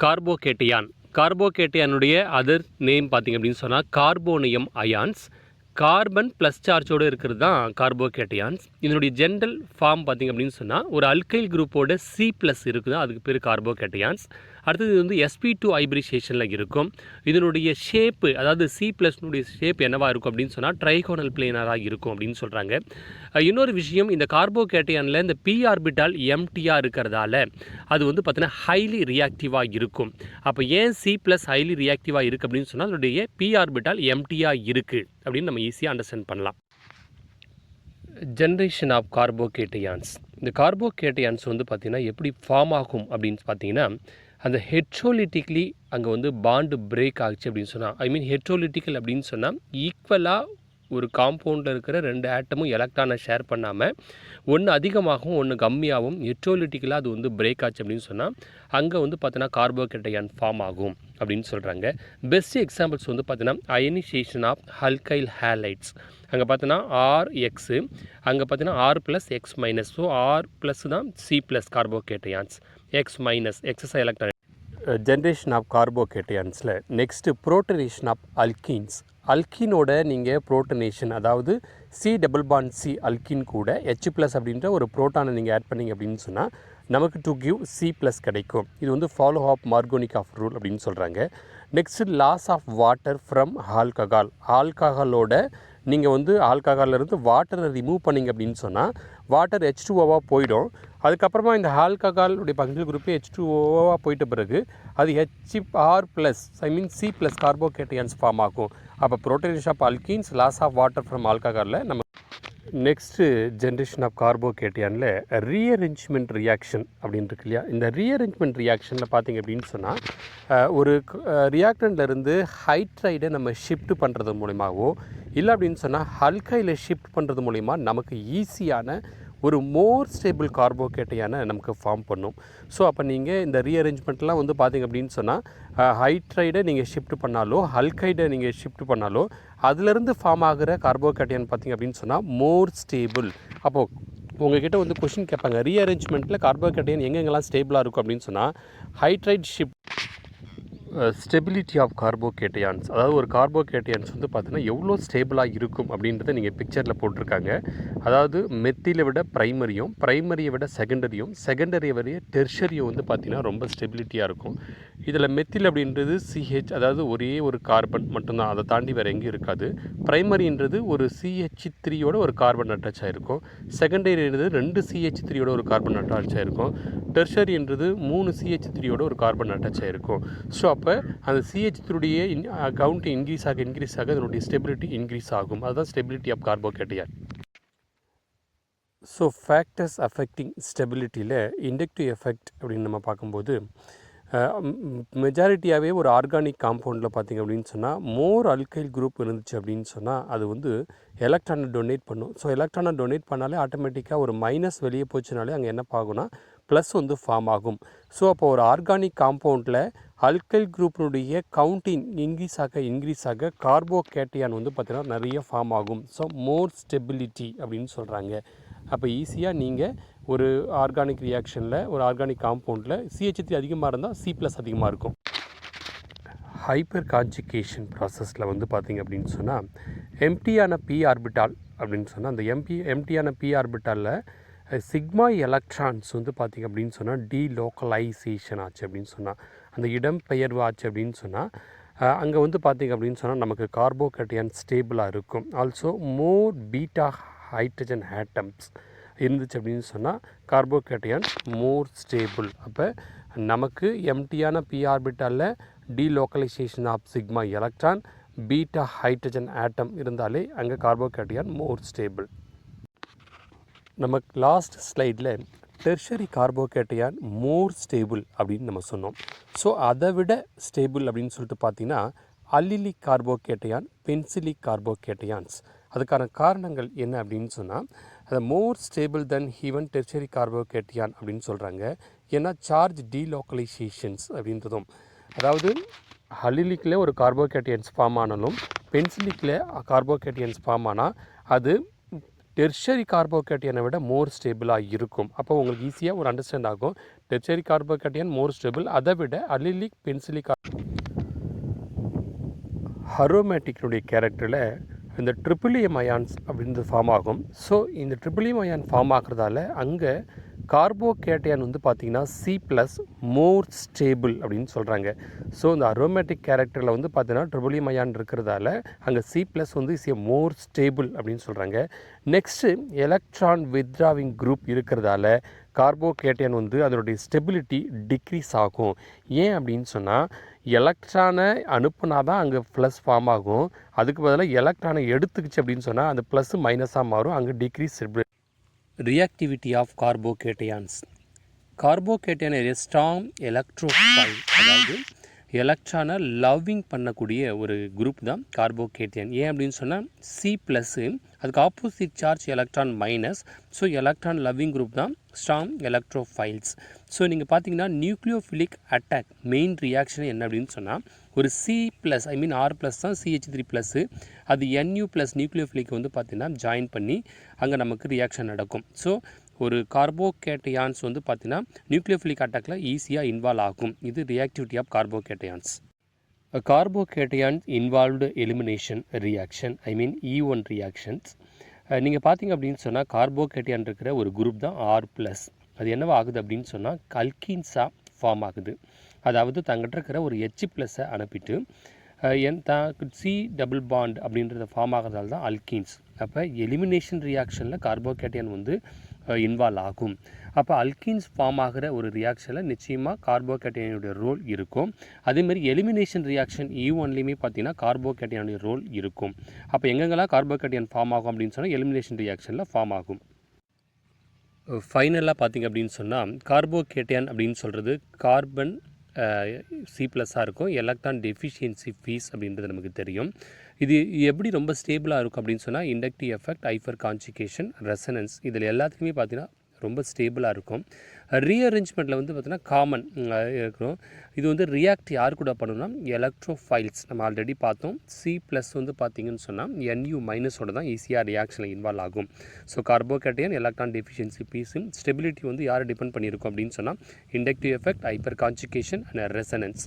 கார்போகேட்டியான். கார்போகேட்டியானுடைய other name பார்த்திங்க அப்படின்னு சொன்னால் கார்போனியம் அயான்ஸ். கார்பன் ப்ளஸ் சார்ஜோடு இருக்கிறது தான் கார்போகேட்டியான்ஸ். இதனுடைய ஜென்ரல் ஃபார்ம் பார்த்திங்க அப்படின்னு சொன்னால் ஒரு அல்கைல் குரூப்போட C+ இருக்குது, அதுக்கு பேர் கார்போகேட்டியான்ஸ். அடுத்தது இது வந்து sp2 ஹைப்ரிடேஷனில் இருக்கும். இதனுடைய ஷேப்பு, அதாவது C+னுடைய ஷேப் என்னவாக இருக்கும் அப்படின்னு சொன்னால் ட்ரைகோனல் பிளேனராக இருக்கும் அப்படின்னு சொல்கிறாங்க. இன்னொரு விஷயம், இந்த கார்போகேட்டியானில் இந்த p ஆர்பிட்டால் எம்டியாக இருக்கிறதால அது வந்து பார்த்தீங்கன்னா ஹைலி ரியாக்டிவாக இருக்கும். அப்போ ஏன் C+ ஹைலி ரியாக்டிவாக இருக்குது அப்படின்னு சொன்னால் அதனுடைய p ஆர்பிட்டால் எம்டியாக இருக்குது அப்படின்னு நம்ம ஈஸியாக அண்டர்ஸ்டாண்ட் பண்ணலாம். Generation of carbocations. இந்த கார்போகேட்டியான்ஸ் வந்து பார்த்திங்கன்னா எப்படி ஃபார்ம் ஆகும் அப்படின்னு பார்த்தீங்கன்னா, அந்த ஹெட்ரோலிட்டிக்லி அங்கே வந்து பாண்டு பிரேக் ஆச்சு அப்படின்னு சொன்னால், ஹெட்ரோலிட்டிக்கல் அப்படின்னு சொன்னால் ஈக்குவலாக ஒரு காம்பவுண்டில் இருக்கிற 2 ஆட்டமும் எலக்ட்ரானை ஷேர் பண்ணாமல் ஒன்று அதிகமாகவும் ஒன்று கம்மியாகவும் ஹெட்ரோலிட்டிக்கலாக அது வந்து பிரேக் ஆச்சு அப்படின்னு சொன்னால் அங்கே வந்து பார்த்தோன்னா கார்போகேட்டையான் ஃபார்ம் ஆகும் அப்படின்னு சொல்கிறாங்க. பெஸ்ட் எக்ஸாம்பிள்ஸ் வந்து பார்த்தீங்கன்னா அயனைசேஷன் ஆஃப் அல்கைல் ஹேலைட்ஸ். அங்கே பார்த்தோன்னா RX, அங்கே பார்த்தீங்கன்னா R+X-. ஸோ R+ தான் C+ carbocations, X- excess electron. Generation of கார்போகேட்டையான்ஸில் நெக்ஸ்ட்டு புரோட்டனேஷன் ஆஃப் அல்கீன்ஸ். அல்கீனோட நீங்கள் புரோட்டனேஷன், அதாவது C+C அல்கீன் கூட H+ அப்படின்ற ஒரு புரோட்டானை நீங்கள் ஆட் பண்ணிங்க அப்படின்னு சொன்னால் நமக்கு டு கிவ் C+ கிடைக்கும். இது வந்து ஃபாலோ ஆஃப் மார்கோனிகாஃப் ரூல் அப்படின்னு சொல்கிறாங்க. Next loss of water from alcohol. ஆல்கஹாலோட நீங்கள் வந்து ஆல்கஹாலிருந்து வாட்டரை ரிமூவ் பண்ணிங்க அப்படின்னு சொன்னால் வாட்டர் H2Oவாக போயிடும். அதுக்கப்புறமா இந்த ஆல்கஹாலுடைய பங்கு குரூப்பே H2Oவாக போயிட்ட பிறகு அது HR+, C+ கார்போகேட்டையான்ஸ் ஃபார்ம் ஆகும். அப்போ protonation of alkenes, loss of water from ஆல்கஹாலில் நம்ம நெக்ஸ்ட்டு ஜென்ரேஷன் ஆஃப் கார்போகேட்டையானில் ரீஅரேஞ்ச்மெண்ட் ரியாக்ஷன் அப்படின்னு இருக்கு இல்லையா. இந்த ரீஅரேஞ்ச்மெண்ட் ரியாக்ஷனில் பார்த்திங்க அப்படின்னு சொன்னால் ஒரு ரியாக்டன்ட்லேருந்து ஹைட்ரைடை நம்ம ஷிஃப்ட் பண்ணுறது மூலிமாவோ இல்லை அப்படின்னு சொன்னால் அல்கைலை ஷிஃப்ட் பண்ணுறது மூலிமா நமக்கு ஈஸியான ஒரு மோர் ஸ்டேபிள் கார்போகேட்டையான நமக்கு ஃபார்ம் பண்ணும். ஸோ அப்போ நீங்கள் இந்த ரீஅரேஞ்ச்மெண்ட்லாம் வந்து பார்த்திங்க அப்படின்னு சொன்னால் ஹைட்ரைடை நீங்கள் ஷிஃப்ட் பண்ணாலோ அல்கைடை நீங்கள் ஷிஃப்ட் பண்ணாலோ அதிலிருந்து ஃபார்ம் ஆகிற கார்போகேட்டையான் பார்த்திங்க அப்படின்னு சொன்னால் மோர் ஸ்டேபிள். அப்போது உங்ககிட்ட வந்து கொஷின் கேட்பாங்க, ரீஅரேஞ்ச்மெண்ட்டில் கார்போகேட்டையான் எங்கெங்கெல்லாம் ஸ்டேபிளாக இருக்கும் அப்படின்னு சொன்னால் ஹைட்ரைட் ஷிஃப்ட். ஸ்டெபிலிட்டி ஆஃப் கார்போகேட்டையான்ஸ், அதாவது ஒரு கார்போகேட்டையான்ஸ் வந்து பார்த்தீங்கன்னா எவ்வளோ ஸ்டேபிளாக இருக்கும் அப்படின்றத நீங்கள் பிக்சரில் போட்டிருக்காங்க. அதாவது மெத்திலை விட ப்ரைமரியை விட செகண்டரியை வரைய டெர்ஷரியும் வந்து பார்த்திங்கன்னா ரொம்ப ஸ்டெபிலிட்டியாக இருக்கும். இதில் மெத்தில் அப்படின்றது CH, அதாவது ஒரே ஒரு கார்பன் மட்டும்தான், அதை தாண்டி வேறு எங்கேயும் இருக்காது. ப்ரைமரின்றது ஒரு CH3யோட ஒரு கார்பன் அட்டாச் ஆகிருக்கும். செகண்டரின்றது 2 CH3யோட ஒரு கார்பன் அட்டாச் ஆகிருக்கும். டெர்ஷரின்றது 3 CH3யோட ஒரு கார்பன் அட்டாச் ஆகிருக்கும். ஸோ அப்போ அந்த CH3உடைய கவுண்ட் இன்க்ரீஸ் ஆக அதனுடைய ஸ்டெபிலிட்டி இன்க்ரீஸ் ஆகும். அதுதான் stability of carbocation. So factors affecting ஸ்டெபிலிட்டியில் இண்டக்டிவ் எஃபெக்ட் அப்படின்னு நம்ம பார்க்கும்போது மெஜாரிட்டியாகவே ஒரு ஆர்கானிக் காம்பவுண்டில் பார்த்திங்க அப்படின்னு சொன்னால் மோர் அல்கைல் குரூப் இருந்துச்சு அப்படின்னு சொன்னால் அது வந்து எலக்ட்ரானை டொனேட் பண்ணும். ஸோ எலக்ட்ரானை டொனேட் பண்ணாலே ஆட்டோமேட்டிக்காக ஒரு மைனஸ் வெளியே போச்சுனாலே அங்கே என்ன ஆகும்னா ப்ளஸ் வந்து ஃபார்ம் ஆகும். ஸோ அப்போ ஒரு ஆர்கானிக் காம்பவுண்டில் அல்கைல் குரூப்பினுடைய கவுண்டிங் இன்க்ரீஸ் ஆக கார்போகேட்டையான் வந்து பார்த்திங்கன்னா நிறைய ஃபார்ம் ஆகும். ஸோ மோர் ஸ்டெபிலிட்டி அப்படின்னு சொல்கிறாங்க. அப்போ ஈஸியாக நீங்கள் ஒரு ஆர்கானிக் ரியாக்ஷனில் ஒரு ஆர்கானிக் காம்பவுண்டில் CH3 அதிகமாக இருந்தால் C+ அதிகமாக இருக்கும். ஹைப்பர் கான்ஜுகேஷன் ப்ராசஸில் வந்து பார்த்திங்க அப்படின்னு சொன்னால் எம்டியான p ஆர்பிட்டால் அப்படின்னு சொன்னால் அந்த எம்டியான p ஆர்பிட்டாலில் சிக்மா எலக்ட்ரான்ஸ் வந்து பார்த்திங்க அப்படின்னு சொன்னால் டீலோக்கலைசேஷன் ஆச்சு அப்படின்னு சொன்னால் அந்த இடம் பெயர்வு ஆச்சு அப்படின்னு சொன்னால் அங்கே வந்து பார்த்திங்க அப்படின்னு சொன்னால் நமக்கு கார்போகேட்டையான் ஸ்டேபிளாக இருக்கும். Also more beta hydrogen atoms இருந்துச்சு அப்படின்னு சொன்னால் கார்போகேட்டையான் மோர் ஸ்டேபிள். அப்போ நமக்கு எம்டியான p ஆர்பிட்டாலில் delocalisation of sigma electron, beta hydrogen atom இருந்தாலே அங்கே கார்போகேட்டையான் மோர் ஸ்டேபிள். நமக்கு லாஸ்ட் ஸ்லைடில் டெர்ஷரி கார்போகேட்டையான் மோர் ஸ்டேபிள் அப்படின்னு நம்ம சொன்னோம். ஸோ அதை விட ஸ்டேபிள் அப்படின்னு சொல்லிட்டு பார்த்தீங்கன்னா அல்லிலிக் கார்போகேட்டையான், பென்சிலிக் கார்போகேட்டையான்ஸ். அதுக்கான காரணங்கள் என்ன அப்படின்னு சொன்னால் அது மோர் ஸ்டேபிள் தென் ஈவன் டெர்ஷரி கார்போகேட்டையான் அப்படின்னு சொல்கிறாங்க. ஏன்னா சார்ஜ் டீலோக்கலைசேஷன்ஸ் அப்படின்றதும், அதாவது அல்லிலிக்கில் ஒரு கார்போகேட்டையான்ஸ் ஃபார்ம் ஆனாலும் பென்சிலிக்கில் கார்போகேட்டையான்ஸ் ஃபார்ம் ஆனால் அது டெர்ஷரி கார்போகேட்டியனை விட மோர் ஸ்டேபிளாக இருக்கும். அப்போ உங்களுக்கு ஈஸியாக ஒரு அண்டர்ஸ்டாண்ட் ஆகும். டெர்ஷரி கார்போகேட்டியன் மோர் ஸ்டேபிள், அதை விட அல்லிலிக் பென்சிலிக் அரோமேட்டிக்கினுடைய கேரக்டரில் இந்த ட்ரிபிளியம் அயான்ஸ் அப்படின்றது ஃபார்ம் ஆகும். ஸோ இந்த ட்ரிபிளியம் அயான் ஃபார்ம் ஆகிறதால அங்கே கார்போகேட்டையான் வந்து பார்த்திங்கன்னா C+ மோர் ஸ்டேபிள் அப்படின்னு சொல்கிறாங்க. ஸோ இந்த அரோமேட்டிக் கேரக்டரில் வந்து பார்த்திங்கன்னா ட்ரிபிளியம் அயான் இருக்கிறதால அங்கே C+ வந்து இஸ் ஏ மோர் ஸ்டேபிள் அப்படின்னு சொல்கிறாங்க. நெக்ஸ்ட்டு எலக்ட்ரான் வித்ராவிங் குரூப் இருக்கிறதால கார்போகேட்டையான் வந்து அதனுடைய ஸ்டெபிலிட்டி டிக்ரீஸ் ஆகும். ஏன் அப்படின்னு சொன்னால் எலக்ட்ரானை அனுப்புனா தான் அங்கே ப்ளஸ் ஃபார்ம் ஆகும். அதுக்கு பதிலாக எலக்ட்ரானை எடுத்துக்கிச்சு அப்படின்னு சொன்னால் அந்த ப்ளஸ் மைனஸாக மாறும். அங்கே decrease reactivity of carbocations. Carbocation a strong electrophile, அதாவது எலக்ட்ரானை லவ்விங் பண்ணக்கூடிய ஒரு குரூப் தான் கார்போகேட்டையான். ஏன் அப்படின்னு சொன்னால் C+, அதுக்கு opposite charge electron minus. So electron loving group தான் ஸ்ட்ராங் எலக்ட்ரோஃபைல்ஸ். ஸோ நீங்கள் பார்த்தீங்கன்னா நியூக்ளியோஃபிலிக் அட்டாக் மெயின் ரியாக்ஷன் என்ன அப்படின்னு சொன்னால் ஒரு C+, ஐ மீன் R+ தான் CH3+, அது Nu+ நியூக்ளியோஃபிலிக் வந்து பார்த்திங்கன்னா ஜாயின் பண்ணி அங்கே நமக்கு ரியாக்ஷன் நடக்கும். ஸோ ஒரு கார்போகேட்டையான்ஸ் வந்து பார்த்திங்கன்னா நியூக்ளியோஃபிலிக் அட்டாக்கில் ஈஸியாக இன்வால்வ் ஆகும். இது reactivity of carbocations. Carbocations involved elimination reaction, I mean E1 reactions. நீங்கள் பார்த்தீங்க அப்படின்னு சொன்னால் கார்போகேட்டையான் இருக்கிற ஒரு குரூப் தான் R+. அது என்னவா ஆகுது அப்படின்னு சொன்னால் அல்கீன்ஸாக ஃபார்ம் ஆகுது. அதாவது தங்கிட்ட இருக்கிற ஒரு H+ அனுப்பிட்டு C டபுள் பாண்ட் அப்படின்றத ஃபார்ம் ஆகிறதால தான் அல்கீன்ஸ். அப்போ எலிமினேஷன் ரியாக்ஷனில் கார்போகேட்டையான் வந்து இன்வால்வ் ஆகும். அப்போ அல்கீன்ஸ் ஃபார்ம் ஆகிற ஒரு ரியாக்ஷனில் நிச்சயமாக கார்போகேட்டையானுடைய ரோல் இருக்கும். அதேமாதிரி எலிமினேஷன் ரியாக்ஷன் E1லேயுமே பார்த்தீங்கன்னா கார்போகேட்டையானுடைய ரோல் இருக்கும். அப்போ எங்கெங்கெல்லாம் கார்போகேட்டையான் ஃபார்ம் ஆகும் அப்படின்னு சொன்னால் எலிமினேஷன் ரியாக்ஷனில் ஃபார்ம் ஆகும். ஃபைனலாக பார்த்திங்க அப்படின்னு சொன்னால் கார்போகேட்டையான் அப்படின்னு சொல்கிறது கார்பன் C+ஆக இருக்கும். எலக்ட்ரான் டெஃபிஷியன்சி ஃபீஸ் அப்படின்றது நமக்கு தெரியும். இது எப்படி ரொம்ப ஸ்டேபிளாக இருக்கும் அப்படின்னு சொன்னால் inductive effect, hyper conjugation, resonance, இதில் எல்லாத்துக்குமே பார்த்தீங்கன்னா ரொம்ப ஸ்டேபிளாக இருக்கும். ரீஅரேஞ்ச்மெண்ட்டில் வந்து பார்த்திங்கன்னா காமன் இருக்கும். இது வந்து ரியாக்ட் யார் கூட பண்ணணும்னா எலக்ட்ரோஃபைல்ஸ். நம்ம ஆல்ரெடி பார்த்தோம். C+ வந்து பார்த்திங்கன்னு சொன்னால் Nu- தான் ஈஸியாக ரியாக்ஷனில் இன்வால்வ் ஆகும். ஸோ கார்போகேட்டையான் எலக்ட்ரான் டெஃபிஷியன்சி பீஸும் ஸ்டெபிலிட்டி வந்து யாரை டிபெண்ட் பண்ணியிருக்கும் அப்படின்னு சொன்னால் inductive effect, hyper conjugation and resonance.